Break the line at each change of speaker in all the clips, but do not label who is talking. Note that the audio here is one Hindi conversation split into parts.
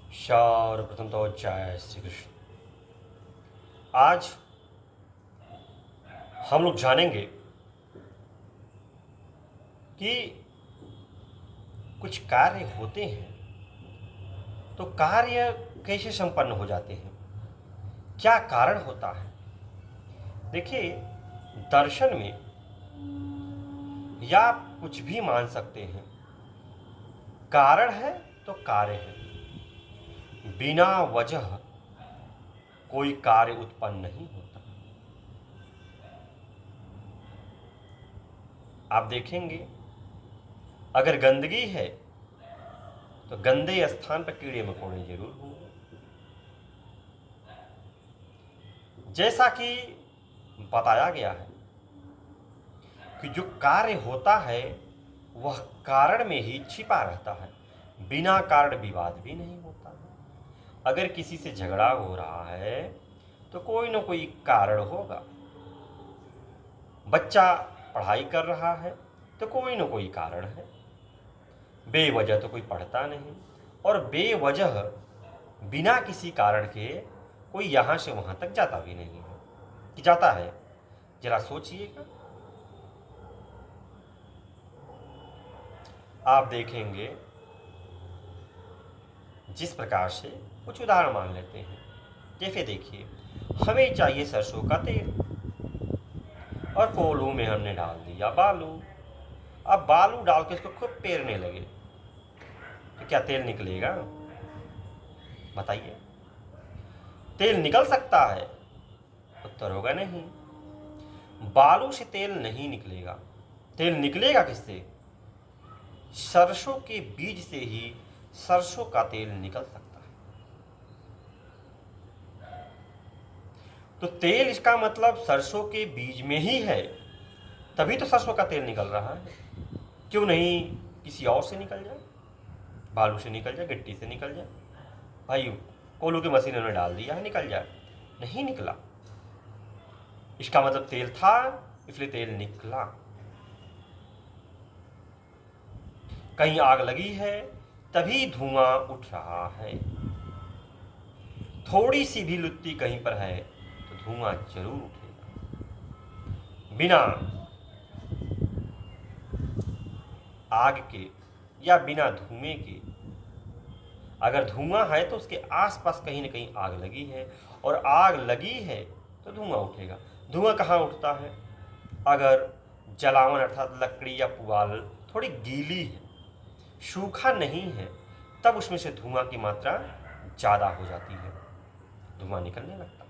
सर्वप्रथम तो जय श्री कृष्ण। आज हम लोग जानेंगे कि कुछ कार्य होते हैं तो कार्य कैसे संपन्न हो जाते हैं, क्या कारण होता है। देखिए, दर्शन में या कुछ भी मान सकते हैं, कारण है तो कार्य है। बिना वजह कोई कार्य उत्पन्न नहीं होता। आप देखेंगे, अगर गंदगी है तो गंदे स्थान पर कीड़े मकोड़े जरूर होंगे। जैसा कि बताया गया है कि जो कार्य होता है वह कारण में ही छिपा रहता है, बिना कारण विवाद भी नहीं होता है। अगर किसी से झगड़ा हो रहा है तो कोई ना कोई कारण होगा। बच्चा पढ़ाई कर रहा है तो कोई ना कोई कारण है। बेवजह तो कोई पढ़ता नहीं, और बेवजह बिना किसी कारण के कोई यहां से वहां तक जाता भी नहीं है। कि जाता है? जरा सोचिएगा। आप देखेंगे, जिस प्रकार से कुछ उदाहरण मान लेते हैं। जैसे देखिए, हमें चाहिए सरसों का तेल और कोल्हू में हमने डाल दिया बालू। अब बालू डाल के इसको खूब पेरने लगे तो क्या तेल निकलेगा? बताइए, तेल निकल सकता है? उत्तर होगा नहीं। बालू से तेल नहीं निकलेगा। तेल निकलेगा किससे? सरसों के बीज से ही सरसों का तेल निकल सकता है। तो तेल, इसका मतलब सरसों के बीज में ही है, तभी तो सरसों का तेल निकल रहा है। क्यों नहीं किसी और से निकल जाए? बालू से निकल जाए, गिट्टी से निकल जाए। भाई, कोल्हू की मशीन में डाल दिया है, निकल जाए। नहीं निकला। इसका मतलब तेल था, इसलिए तेल निकला। कहीं आग लगी है तभी धुआं उठ रहा है। थोड़ी सी भी लुत्ती कहीं पर है तो धुआं जरूर उठेगा। बिना आग के या बिना धुएं के, अगर धुआं है तो उसके आसपास कहीं ना कहीं आग लगी है, और आग लगी है तो धुआं उठेगा। धुआं कहाँ उठता है? अगर जलावन अर्थात लकड़ी या पुआल थोड़ी गीली है, सूखा नहीं है, तब उसमें से धुआं की मात्रा ज़्यादा हो जाती है, धुआं निकलने लगता है।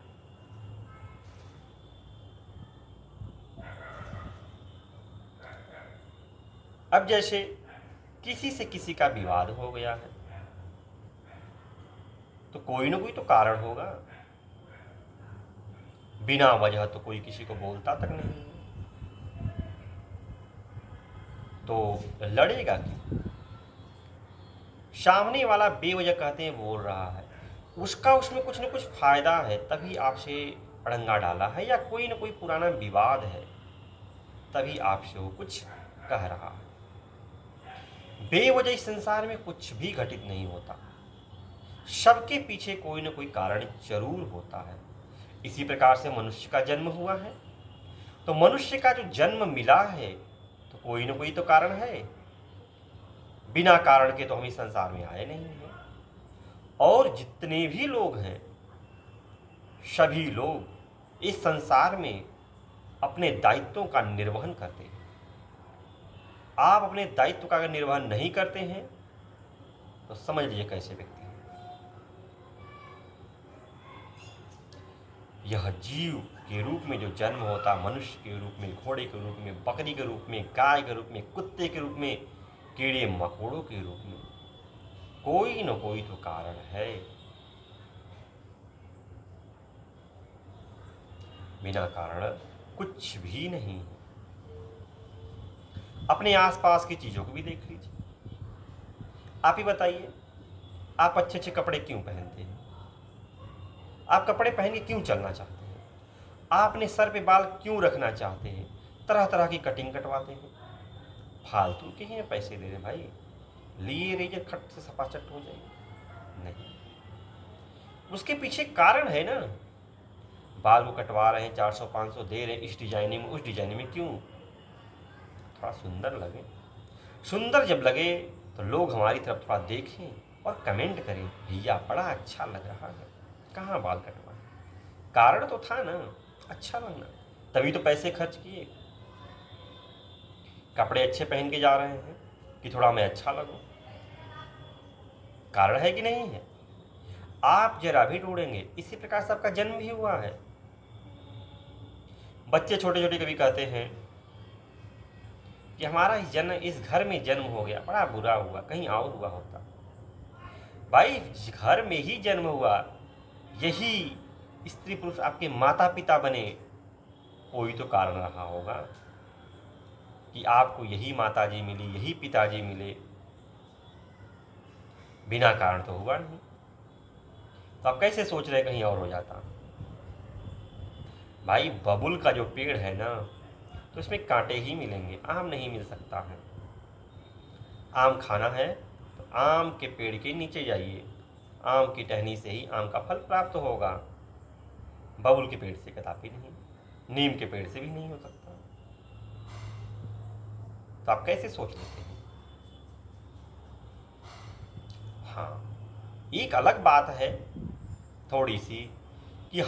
अब जैसे किसी से किसी का विवाद हो गया है तो कोई ना कोई तो कारण होगा। बिना वजह तो कोई किसी को बोलता तक नहीं, तो लड़ेगा क्यों? सामने वाला बेवजह कहते हैं बोल रहा है, उसका उसमें कुछ न कुछ फायदा है, तभी आपसे अड़ंगा डाला है, या कोई ना कोई पुराना विवाद है तभी आपसे वो कुछ कह रहा है। बेवजह इस संसार में कुछ भी घटित नहीं होता, सबके पीछे कोई ना कोई कारण जरूर होता है। इसी प्रकार से मनुष्य का जन्म हुआ है, तो मनुष्य का जो जन्म मिला है तो कोई ना कोई तो कारण है। बिना कारण के तो हम इस संसार में आए नहीं हैं। और जितने भी लोग हैं, सभी लोग इस संसार में अपने दायित्वों का निर्वहन करते हैं। आप अपने दायित्व का अगर निर्वहन नहीं करते हैं तो समझ लीजिए कैसे व्यक्ति हैं। यह जीव के रूप में जो जन्म होता, मनुष्य के रूप में, घोड़े के रूप में, बकरी के रूप में, गाय के रूप में, कुत्ते के रूप में, कीड़े मकोड़ों के रूप में, कोई न कोई तो कारण है। बिना कारण कुछ भी नहीं। अपने आसपास की चीजों को भी देख लीजिए। आप ही बताइए, आप अच्छे अच्छे कपड़े क्यों पहनते हैं? आप कपड़े पहन के क्यों चलना चाहते हैं? आप अपने सर पे बाल क्यों रखना चाहते हैं? तरह तरह की कटिंग कटवाते हैं। फालतू के ही पैसे दे रहे भाई, लिए रेजर खट से सपाचट हो जाएगी? नहीं। उसके पीछे कारण है ना। बाल को कटवा रहे हैं, 400-500 दे रहे हैं, इस डिजाइनिंग में उस डिजाइनिंग में, क्यों? थोड़ा सुंदर लगे। सुंदर जब लगे तो लोग हमारी तरफ थोड़ा देखें और कमेंट करें, भैया बड़ा अच्छा लग रहा है, कहाँ बाल कटवा। कारण तो था ना, अच्छा लगना, तभी तो पैसे खर्च किए। कपड़े अच्छे पहन के जा रहे हैं कि थोड़ा मैं अच्छा लगूं, कारण है कि नहीं है? आप जरा भी ढूंढेंगे, इसी प्रकार से आपका जन्म भी हुआ है। बच्चे छोटे छोटे कभी कहते हैं कि हमारा इस घर में जन्म हो गया, बड़ा बुरा हुआ, कहीं और हुआ होता। भाई घर में ही जन्म हुआ, यही स्त्री पुरुष आपके माता पिता बने, कोई तो कारण रहा होगा कि आपको यही माताजी मिली, यही पिताजी मिले, बिना कारण तो हुआ नहीं। तो आप कैसे सोच रहे कहीं और हो जाता? भाई बबुल का जो पेड़ है ना, तो इसमें कांटे ही मिलेंगे, आम नहीं मिल सकता है। आम खाना है तो आम के पेड़ के नीचे जाइए, आम की टहनी से ही आम का फल प्राप्त होगा। बबुल के पेड़ से कदापि नहीं, नीम के पेड़ से भी नहीं हो सकता। तो आप कैसे सोच लेते हैं? हाँ, एक अलग बात है थोड़ी सी कि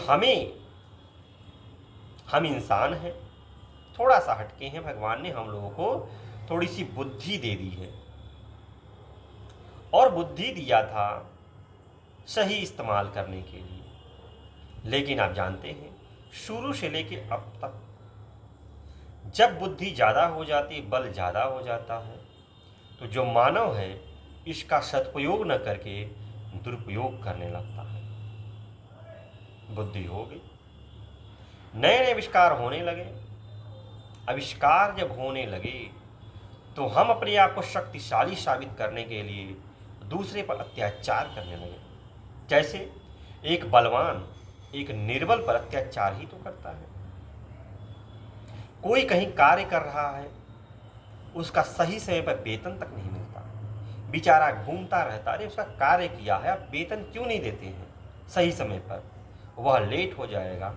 हम इंसान हैं, थोड़ा सा हटके हैं, भगवान ने हम लोगों को थोड़ी सी बुद्धि दे दी है, और बुद्धि दिया था सही इस्तेमाल करने के लिए। लेकिन आप जानते हैं, शुरू से लेके अब तक जब बुद्धि ज़्यादा हो जाती, बल ज़्यादा हो जाता है, तो जो मानव है इसका सदुपयोग न करके दुरुपयोग करने लगता है। बुद्धि हो गई, नए नए आविष्कार होने लगे। आविष्कार जब होने लगे तो हम अपने आप को शक्तिशाली साबित करने के लिए दूसरे पर अत्याचार करने लगे। जैसे एक बलवान एक निर्बल पर अत्याचार ही तो करता है। कोई कहीं कार्य कर रहा है, उसका सही समय पर वेतन तक नहीं मिलता, बेचारा घूमता रहता, अरे उसका कार्य किया है, आप वेतन क्यों नहीं देते हैं सही समय पर? वह लेट हो जाएगा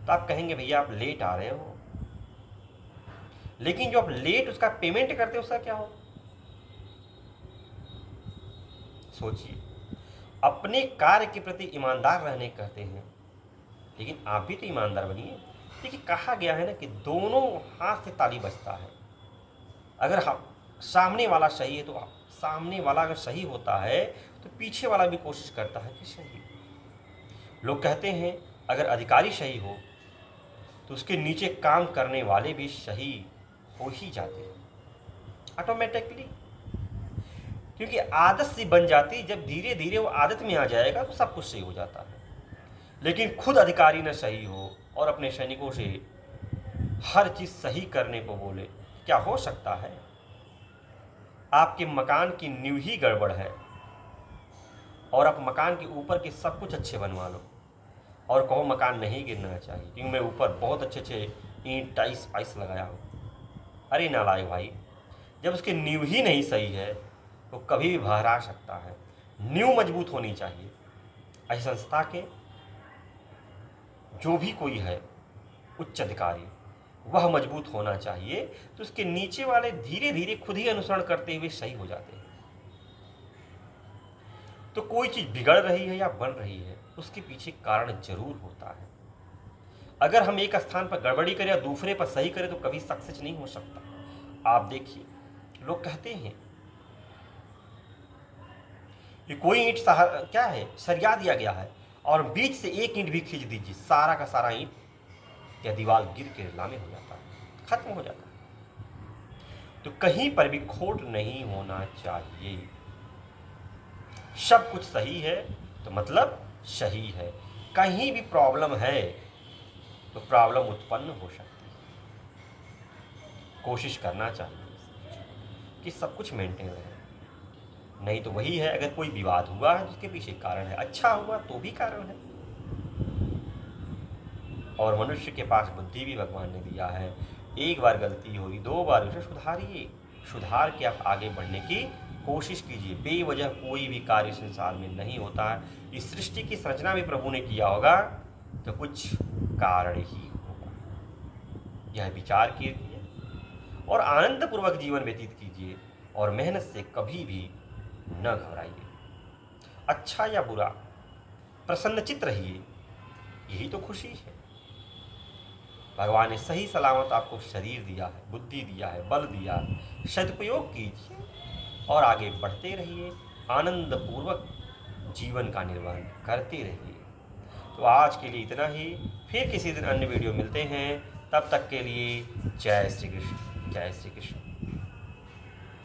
तो आप कहेंगे भैया आप लेट आ रहे हो, लेकिन जो आप लेट उसका पेमेंट करते हो उसका क्या हो? सोचिए, अपने कार्य के प्रति ईमानदार रहने कहते हैं, लेकिन आप भी तो ईमानदार बनिए। देखिए कहा गया है ना कि दोनों हाथ से ताली बजता है। अगर हम सामने वाला सही है तो सामने वाला अगर सही होता है तो पीछे वाला भी कोशिश करता है कि सही। लोग कहते हैं अगर अधिकारी सही हो तो उसके नीचे काम करने वाले भी सही हो ही जाते हैं ऑटोमेटिकली, क्योंकि आदत सी बन जाती। जब धीरे धीरे वो आदत में आ जाएगा तो सब कुछ सही हो जाता है। लेकिन खुद अधिकारी न सही हो और अपने सैनिकों से हर चीज सही करने को बोले, क्या हो सकता है? आपके मकान की नींव ही गड़बड़ है और आप मकान के ऊपर के सब कुछ अच्छे बनवा लो और कहो मकान नहीं गिरना चाहिए क्योंकि मैं ऊपर बहुत अच्छे अच्छे ईंट टाइल्स वाइस लगाया हूँ। अरे नालायक भाई, जब उसकी नींव ही नहीं सही है तो कभी भी बहरा सकता है। नींव मजबूत होनी चाहिए। ऐसी संस्था के जो भी कोई है उच्च अधिकारी, वह मजबूत होना चाहिए, तो उसके नीचे वाले धीरे धीरे खुद ही अनुसरण करते हुए सही हो जाते हैं। तो कोई चीज बिगड़ रही है या बन रही है, उसके पीछे कारण जरूर होता है। अगर हम एक स्थान पर गड़बड़ी करें या दूसरे पर सही करें तो कभी सक्सेस नहीं हो सकता। आप देखिए, लोग कहते हैं कि कोई ईंट क्या है सरिया दिया गया है और बीच से एक ईंट भी खींच दीजिए, सारा का सारा ईंट या दीवार गिर के लामे हो जाता है, खत्म हो जाता है। तो कहीं पर भी खोट नहीं होना चाहिए। सब कुछ सही है तो मतलब सही है। कहीं भी प्रॉब्लम है तो प्रॉब्लम उत्पन्न हो सकती है। कोशिश करना चाहिए कि सब कुछ मेंटेन रहे। नहीं तो वही है, अगर कोई विवाद हुआ है तो उसके पीछे कारण है, अच्छा हुआ तो भी कारण है। और मनुष्य के पास बुद्धि भी भगवान ने दिया है। एक बार गलती हुई, 2 बार उसे सुधारिए, सुधार के आप आगे बढ़ने की कोशिश कीजिए। बेवजह कोई भी कार्य संसार में नहीं होता है। इस सृष्टि की संरचना भी प्रभु ने किया होगा तो कुछ कारण ही होगा। यह विचार कीजिए और आनंदपूर्वक जीवन व्यतीत कीजिए और मेहनत से कभी भी न घबराइए। अच्छा या बुरा, प्रसन्नचित्त रहिए, यही तो खुशी है। भगवान ने सही सलामत आपको शरीर दिया है, बुद्धि दिया है, बल दिया है। सदुपयोग कीजिए और आगे बढ़ते रहिए, आनंदपूर्वक जीवन का निर्वहन करते रहिए। तो आज के लिए इतना ही, फिर किसी दिन अन्य वीडियो मिलते हैं। तब तक के लिए जय श्री कृष्ण, जय श्री कृष्ण।